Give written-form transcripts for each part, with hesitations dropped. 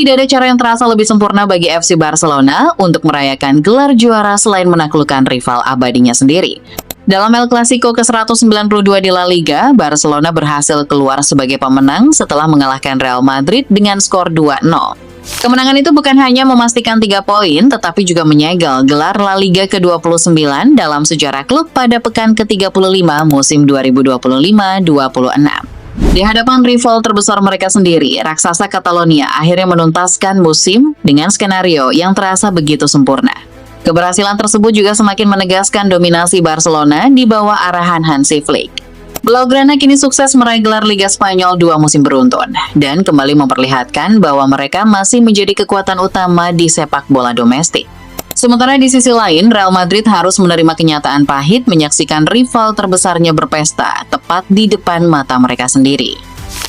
Tidak ada cara yang terasa lebih sempurna bagi FC Barcelona untuk merayakan gelar juara selain menaklukkan rival abadinya sendiri. Dalam El Clasico ke-192 di La Liga, Barcelona berhasil keluar sebagai pemenang setelah mengalahkan Real Madrid dengan skor 2-0. Kemenangan itu bukan hanya memastikan 3 poin, tetapi juga menyegel gelar La Liga ke-29 dalam sejarah klub pada pekan ke-35 musim 2025-26. Di hadapan rival terbesar mereka sendiri, raksasa Catalonia akhirnya menuntaskan musim dengan skenario yang terasa begitu sempurna. Keberhasilan tersebut juga semakin menegaskan dominasi Barcelona di bawah arahan Hansi Flick. Blaugrana kini sukses meraih gelar Liga Spanyol 2 musim beruntun dan kembali memperlihatkan bahwa mereka masih menjadi kekuatan utama di sepak bola domestik. Sementara di sisi lain, Real Madrid harus menerima kenyataan pahit menyaksikan rival terbesarnya berpesta tepat di depan mata mereka sendiri.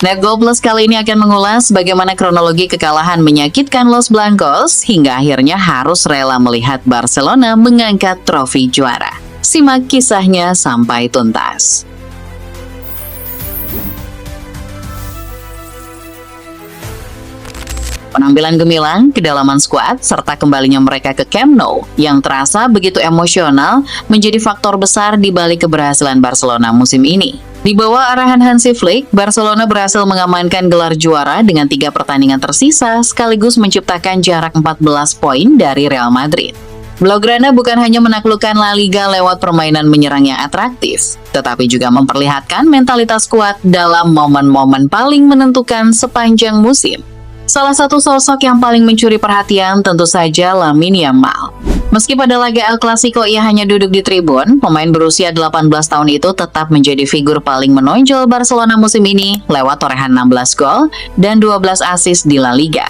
Net Goal Plus kali ini akan mengulas bagaimana kronologi kekalahan menyakitkan Los Blancos hingga akhirnya harus rela melihat Barcelona mengangkat trofi juara. Simak kisahnya sampai tuntas. Penampilan gemilang, kedalaman skuad, serta kembalinya mereka ke Camp Nou yang terasa begitu emosional menjadi faktor besar di balik keberhasilan Barcelona musim ini. Di bawah arahan Hansi Flick, Barcelona berhasil mengamankan gelar juara dengan 3 pertandingan tersisa sekaligus menciptakan jarak 14 poin dari Real Madrid. Blaugrana bukan hanya menaklukkan La Liga lewat permainan menyerang yang atraktif, tetapi juga memperlihatkan mentalitas kuat dalam momen-momen paling menentukan sepanjang musim. Salah satu sosok yang paling mencuri perhatian tentu saja Lamine Yamal. Meski pada laga El Clasico ia hanya duduk di tribun, pemain berusia 18 tahun itu tetap menjadi figur paling menonjol Barcelona musim ini lewat torehan 16 gol dan 12 assist di La Liga.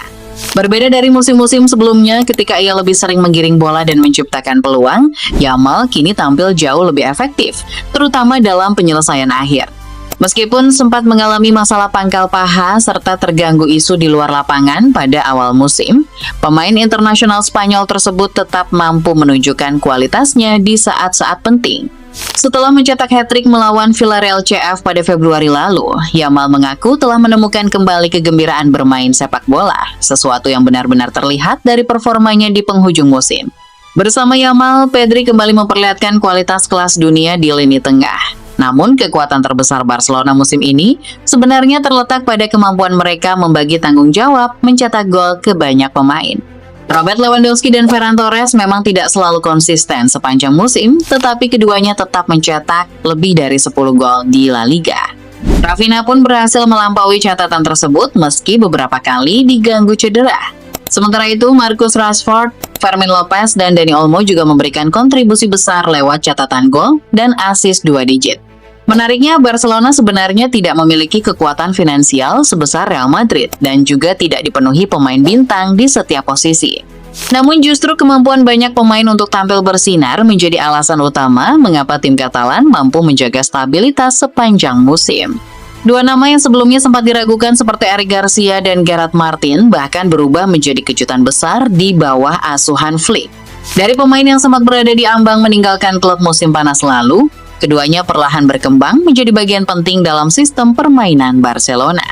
Berbeda dari musim-musim sebelumnya ketika ia lebih sering menggiring bola dan menciptakan peluang, Yamal kini tampil jauh lebih efektif, terutama dalam penyelesaian akhir. Meskipun sempat mengalami masalah pangkal paha serta terganggu isu di luar lapangan pada awal musim, pemain internasional Spanyol tersebut tetap mampu menunjukkan kualitasnya di saat-saat penting. Setelah mencetak hat-trick melawan Villarreal CF pada Februari lalu, Yamal mengaku telah menemukan kembali kegembiraan bermain sepak bola, sesuatu yang benar-benar terlihat dari performanya di penghujung musim. Bersama Yamal, Pedri kembali memperlihatkan kualitas kelas dunia di lini tengah. Namun, kekuatan terbesar Barcelona musim ini sebenarnya terletak pada kemampuan mereka membagi tanggung jawab mencetak gol ke banyak pemain. Robert Lewandowski dan Ferran Torres memang tidak selalu konsisten sepanjang musim, tetapi keduanya tetap mencetak lebih dari 10 gol di La Liga. Rafinha pun berhasil melampaui catatan tersebut meski beberapa kali diganggu cedera. Sementara itu, Marcus Rashford, Fermin Lopez, dan Dani Olmo juga memberikan kontribusi besar lewat catatan gol dan assist 2 digit. Menariknya, Barcelona sebenarnya tidak memiliki kekuatan finansial sebesar Real Madrid dan juga tidak dipenuhi pemain bintang di setiap posisi. Namun justru kemampuan banyak pemain untuk tampil bersinar menjadi alasan utama mengapa tim Katalan mampu menjaga stabilitas sepanjang musim. Dua nama yang sebelumnya sempat diragukan seperti Eric Garcia dan Gerard Martin bahkan berubah menjadi kejutan besar di bawah asuhan Flick. Dari pemain yang sempat berada di ambang meninggalkan klub musim panas lalu, keduanya perlahan berkembang menjadi bagian penting dalam sistem permainan Barcelona.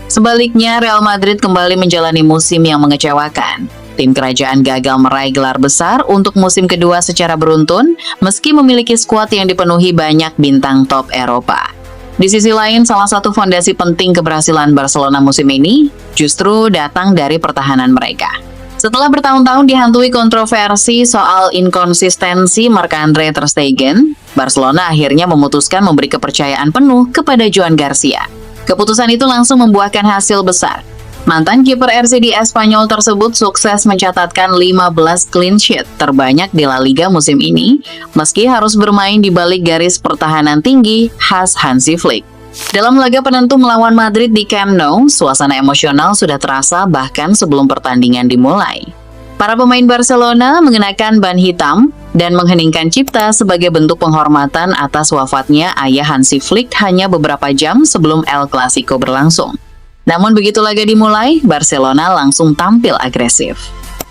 Sebaliknya, Real Madrid kembali menjalani musim yang mengecewakan. Tim kerajaan gagal meraih gelar besar untuk musim kedua secara beruntun, meski memiliki skuad yang dipenuhi banyak bintang top Eropa. Di sisi lain, salah satu fondasi penting keberhasilan Barcelona musim ini justru datang dari pertahanan mereka. Setelah bertahun-tahun dihantui kontroversi soal inkonsistensi Marc-Andre ter Stegen, Barcelona akhirnya memutuskan memberi kepercayaan penuh kepada Joan Garcia. Keputusan itu langsung membuahkan hasil besar. Mantan kiper RCD Espanyol tersebut sukses mencatatkan 15 clean sheet terbanyak di La Liga musim ini, meski harus bermain di balik garis pertahanan tinggi khas Hansi Flick. Dalam laga penentu melawan Madrid di Camp Nou, suasana emosional sudah terasa bahkan sebelum pertandingan dimulai. Para pemain Barcelona mengenakan ban hitam dan mengheningkan cipta sebagai bentuk penghormatan atas wafatnya ayah Hansi Flick hanya beberapa jam sebelum El Clasico berlangsung. Namun begitu laga dimulai, Barcelona langsung tampil agresif.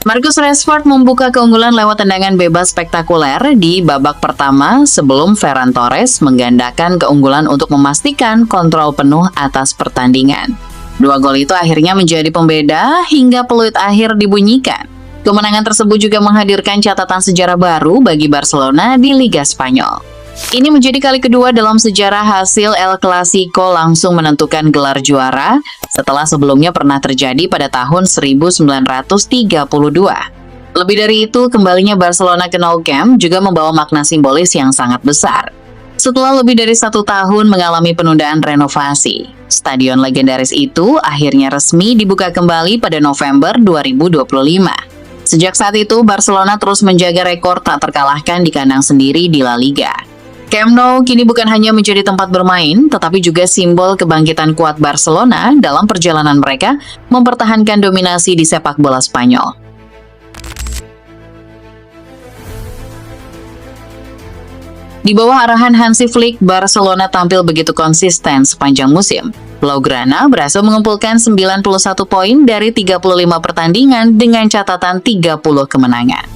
Marcus Rashford membuka keunggulan lewat tendangan bebas spektakuler di babak pertama sebelum Ferran Torres menggandakan keunggulan untuk memastikan kontrol penuh atas pertandingan. Dua gol itu akhirnya menjadi pembeda hingga peluit akhir dibunyikan. Kemenangan tersebut juga menghadirkan catatan sejarah baru bagi Barcelona di Liga Spanyol. Ini menjadi kali kedua dalam sejarah hasil El Clasico langsung menentukan gelar juara setelah sebelumnya pernah terjadi pada tahun 1932. Lebih dari itu, kembalinya Barcelona ke Nou Camp juga membawa makna simbolis yang sangat besar. Setelah lebih dari 1 tahun mengalami penundaan renovasi, stadion legendaris itu akhirnya resmi dibuka kembali pada November 2025. Sejak saat itu, Barcelona terus menjaga rekor tak terkalahkan di kandang sendiri di La Liga. Camp Nou kini bukan hanya menjadi tempat bermain, tetapi juga simbol kebangkitan kuat Barcelona dalam perjalanan mereka mempertahankan dominasi di sepak bola Spanyol. Di bawah arahan Hansi Flick, Barcelona tampil begitu konsisten sepanjang musim. Blaugrana berhasil mengumpulkan 91 poin dari 35 pertandingan dengan catatan 30 kemenangan.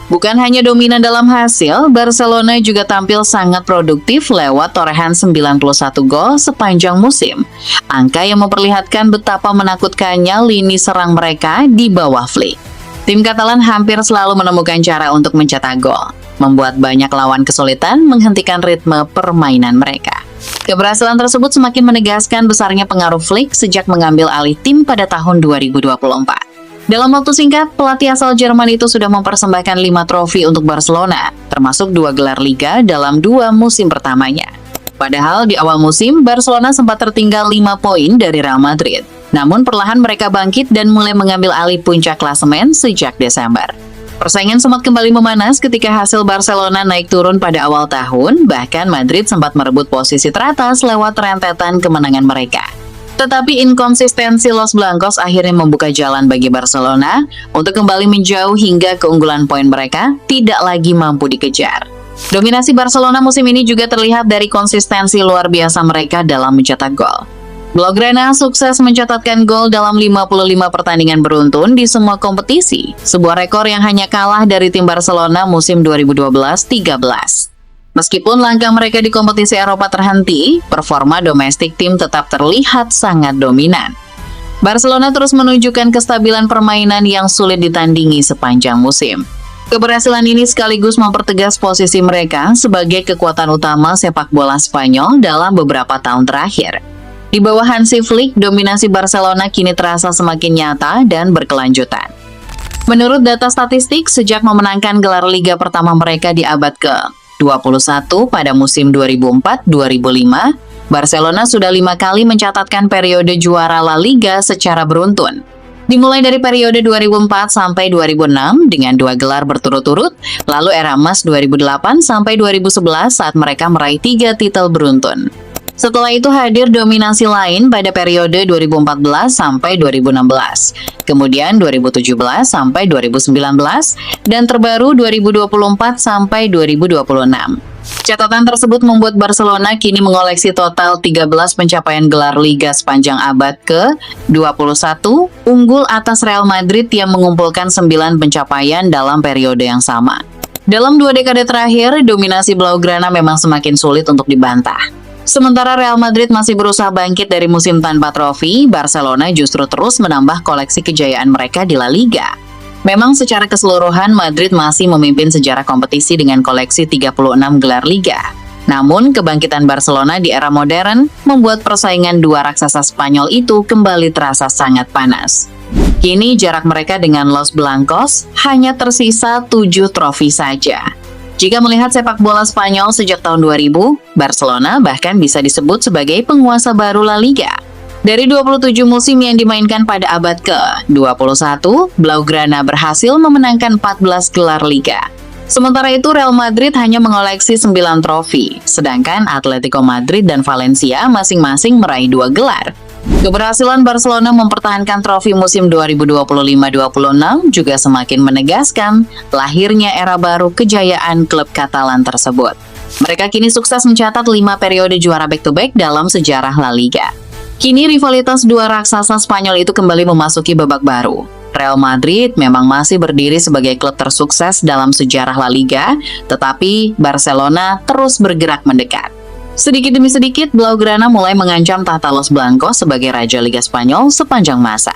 Bukan hanya dominan dalam hasil, Barcelona juga tampil sangat produktif lewat torehan 91 gol sepanjang musim. Angka yang memperlihatkan betapa menakutkannya lini serang mereka di bawah Flick. Tim Katalan hampir selalu menemukan cara untuk mencetak gol, membuat banyak lawan kesulitan menghentikan ritme permainan mereka. Keberhasilan tersebut semakin menegaskan besarnya pengaruh Flick sejak mengambil alih tim pada tahun 2024. Dalam waktu singkat, pelatih asal Jerman itu sudah mempersembahkan 5 trofi untuk Barcelona, termasuk 2 gelar Liga dalam 2 musim pertamanya. Padahal di awal musim, Barcelona sempat tertinggal 5 poin dari Real Madrid. Namun perlahan mereka bangkit dan mulai mengambil alih puncak klasemen sejak Desember. Persaingan sempat kembali memanas ketika hasil Barcelona naik turun pada awal tahun, bahkan Madrid sempat merebut posisi teratas lewat rentetan kemenangan mereka. Tetapi inkonsistensi Los Blancos akhirnya membuka jalan bagi Barcelona untuk kembali menjauh hingga keunggulan poin mereka tidak lagi mampu dikejar. Dominasi Barcelona musim ini juga terlihat dari konsistensi luar biasa mereka dalam mencetak gol. Blaugrana sukses mencatatkan gol dalam 55 pertandingan beruntun di semua kompetisi, sebuah rekor yang hanya kalah dari tim Barcelona musim 2012-13. Meskipun langkah mereka di kompetisi Eropa terhenti, performa domestik tim tetap terlihat sangat dominan. Barcelona terus menunjukkan kestabilan permainan yang sulit ditandingi sepanjang musim. Keberhasilan ini sekaligus mempertegas posisi mereka sebagai kekuatan utama sepak bola Spanyol dalam beberapa tahun terakhir. Di bawah Hansi Flick, dominasi Barcelona kini terasa semakin nyata dan berkelanjutan. Menurut data statistik, sejak memenangkan gelar Liga pertama mereka di abad ke-21 pada musim 2004-2005, Barcelona sudah 5 kali mencatatkan periode juara La Liga secara beruntun. Dimulai dari periode 2004 sampai 2006 dengan 2 gelar berturut-turut, lalu era emas 2008 sampai 2011 saat mereka meraih 3 titel beruntun. Setelah itu hadir dominasi lain pada periode 2014 sampai 2016, kemudian 2017 sampai 2019, dan terbaru 2024 sampai 2026. Catatan tersebut membuat Barcelona kini mengoleksi total 13 pencapaian gelar Liga sepanjang abad ke-21, unggul atas Real Madrid yang mengumpulkan 9 pencapaian dalam periode yang sama. Dalam 2 dekade terakhir, dominasi Blaugrana memang semakin sulit untuk dibantah. Sementara Real Madrid masih berusaha bangkit dari musim tanpa trofi, Barcelona justru terus menambah koleksi kejayaan mereka di La Liga. Memang secara keseluruhan Madrid masih memimpin sejarah kompetisi dengan koleksi 36 gelar Liga. Namun kebangkitan Barcelona di era modern membuat persaingan dua raksasa Spanyol itu kembali terasa sangat panas. Kini jarak mereka dengan Los Blancos hanya tersisa 7 trofi saja. Jika melihat sepak bola Spanyol sejak tahun 2000, Barcelona bahkan bisa disebut sebagai penguasa baru La Liga. Dari 27 musim yang dimainkan pada abad ke-21, Blaugrana berhasil memenangkan 14 gelar Liga. Sementara itu Real Madrid hanya mengoleksi 9 trofi, sedangkan Atletico Madrid dan Valencia masing-masing meraih 2 gelar. Keberhasilan Barcelona mempertahankan trofi musim 2025-26 juga semakin menegaskan lahirnya era baru kejayaan klub Katalan tersebut. Mereka kini sukses mencatat 5 periode juara back-to-back dalam sejarah La Liga. Kini rivalitas dua raksasa Spanyol itu kembali memasuki babak baru. Real Madrid memang masih berdiri sebagai klub tersukses dalam sejarah La Liga, tetapi Barcelona terus bergerak mendekat. Sedikit demi sedikit, Blaugrana mulai mengancam tahta Los Blancos sebagai Raja Liga Spanyol sepanjang masa.